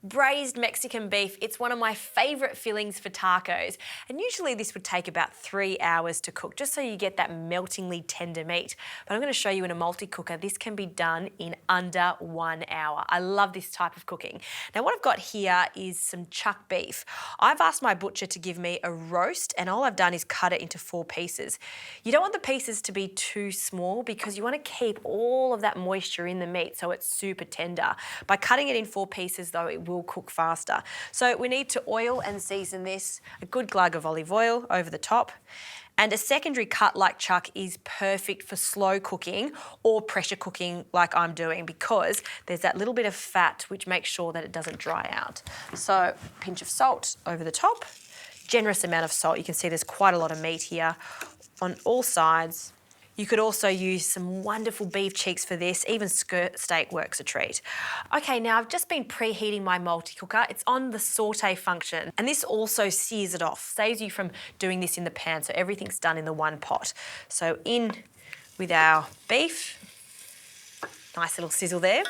Braised Mexican beef, it's one of my favourite fillings for tacos. And usually this would take about 3 hours to cook, just so you get that meltingly tender meat. But I'm going to show you in a multi-cooker, this can be done in under 1 hour. I love this type of cooking. Now what I've got here is some chuck beef. I've asked my butcher to give me a roast, and all I've done is cut it into 4 pieces. You don't want the pieces to be too small because you want to keep all of that moisture in the meat so it's super tender. By cutting it in 4 pieces though, it will cook faster. So we need to oil and season this, a good glug of olive oil over the top. And a secondary cut like chuck is perfect for slow cooking or pressure cooking like I'm doing, because there's that little bit of fat which makes sure that it doesn't dry out. So a pinch of salt over the top, generous amount of salt. You can see there's quite a lot of meat here on all sides. You could also use some wonderful beef cheeks for this, even skirt steak works a treat. Okay, now I've just been preheating my multi-cooker. It's on the saute function, and this also sears it off, saves you from doing this in the pan, so everything's done in the one pot. So in with our beef, nice little sizzle there.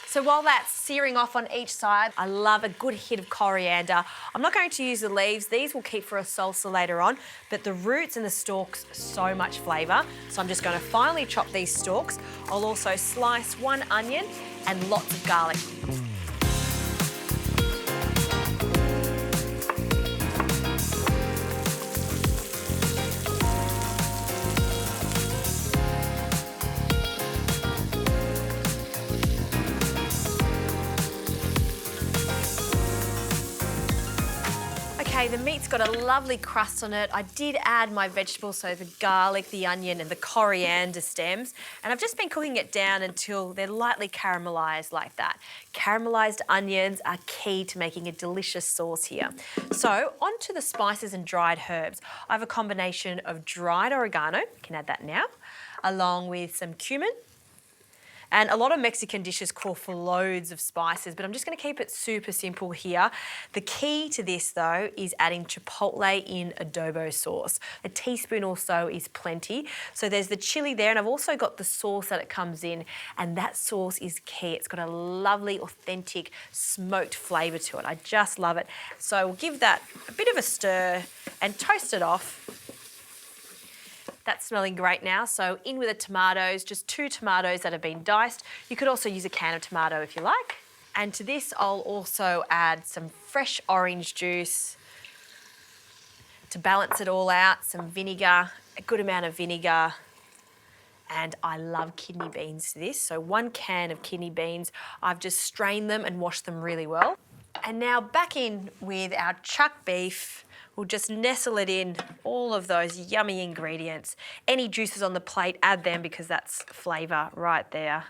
So while that's searing off on each side, I love a good hit of coriander. I'm not going to use the leaves. These will keep for a salsa later on, but the roots and the stalks, so much flavour. So I'm just going to finely chop these stalks. I'll also slice 1 onion and lots of garlic. Okay, the meat's got a lovely crust on it. I did add my vegetables, so the garlic, the onion and the coriander stems, and I've just been cooking it down until they're lightly caramelised like that. Caramelised onions are key to making a delicious sauce here. So onto the spices and dried herbs. I have a combination of dried oregano, you can add that now, along with some cumin. And a lot of Mexican dishes call for loads of spices, but I'm just going to keep it super simple here. The key to this, though, is adding chipotle in adobo sauce. A teaspoon or so is plenty. So there's the chilli there, and I've also got the sauce that it comes in, and that sauce is key. It's got a lovely, authentic, smoked flavour to it. I just love it. So we'll give that a bit of a stir and toast it off. That's smelling great now. So in with the tomatoes, just 2 tomatoes that have been diced. You could also use a can of tomato if you like. And to this, I'll also add some fresh orange juice to balance it all out, some vinegar, a good amount of vinegar. And I love kidney beans to this. So 1 can of kidney beans. I've just strained them and washed them really well. And now back in with our chuck beef. We'll just nestle it in, all of those yummy ingredients. Any juices on the plate, add them because that's flavour right there.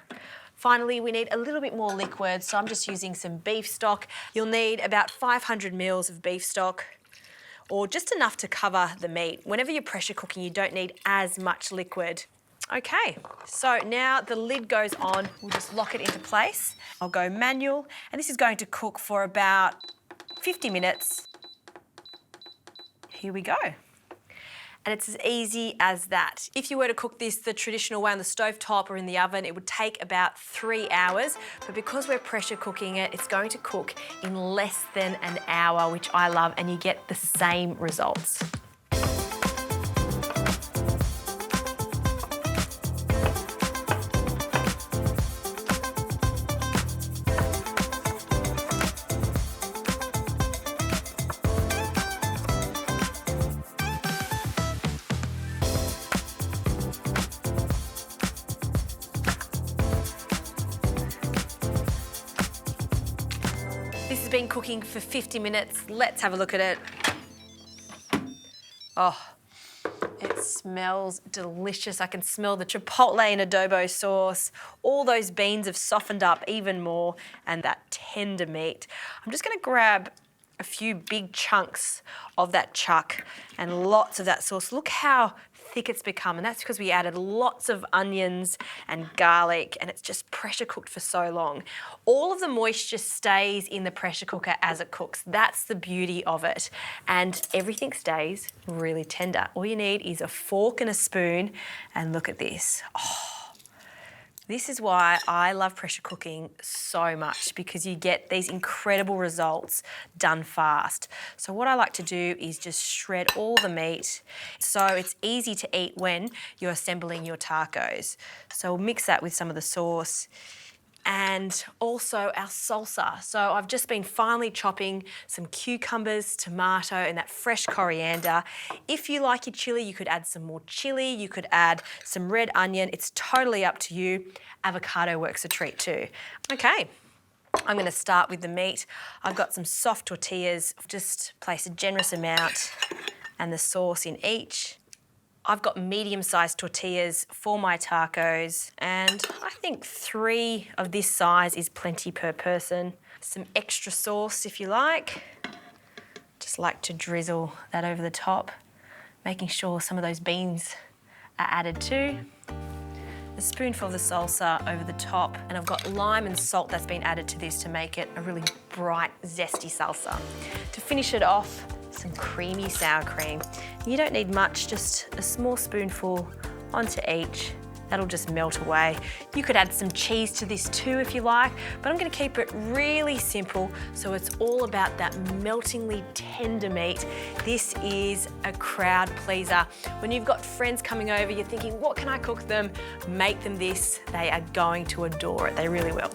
Finally, we need a little bit more liquid, so I'm just using some beef stock. You'll need about 500 mils of beef stock, or just enough to cover the meat. Whenever you're pressure cooking, you don't need as much liquid. Okay, so now the lid goes on. We'll just lock it into place. I'll go manual, and this is going to cook for about 50 minutes. Here we go. And it's as easy as that. If you were to cook this the traditional way on the stovetop or in the oven, it would take about 3 hours, but because we're pressure cooking it, it's going to cook in less than an hour, which I love, and you get the same results. This has been cooking for 50 minutes. Let's have a look at it. Oh, it smells delicious. I can smell the chipotle and adobo sauce. All those beans have softened up even more, and that tender meat. I'm just going to grab a few big chunks of that chuck and lots of that sauce. Look how thick it's become, and that's because we added lots of onions and garlic, and it's just pressure cooked for so long. All of the moisture stays in the pressure cooker as it cooks. That's the beauty of it, and everything stays really tender. All you need is a fork and a spoon, and look at this. Oh, This is why I love pressure cooking so much, because you get these incredible results done fast. So what I like to do is just shred all the meat so it's easy to eat when you're assembling your tacos. So we'll mix that with some of the sauce and also our salsa. So I've just been finely chopping some cucumbers, tomato, and that fresh coriander. If you like your chili, you could add some more chili, you could add some red onion. It's totally up to you. Avocado works a treat too. Okay, I'm gonna start with the meat. I've got some soft tortillas, just place a generous amount and the sauce in each. I've got medium-sized tortillas for my tacos, and I think 3 of this size is plenty per person. Some extra sauce if you like. Just like to drizzle that over the top, making sure some of those beans are added too. A spoonful of the salsa over the top, and I've got lime and salt that's been added to this to make it a really bright, zesty salsa. To finish it off, some creamy sour cream. You don't need much, just a small spoonful onto each. That'll just melt away. You could add some cheese to this too if you like, but I'm gonna keep it really simple so it's all about that meltingly tender meat. This is a crowd pleaser. When you've got friends coming over, you're thinking, what can I cook them? Make them this. They are going to adore it. They really will.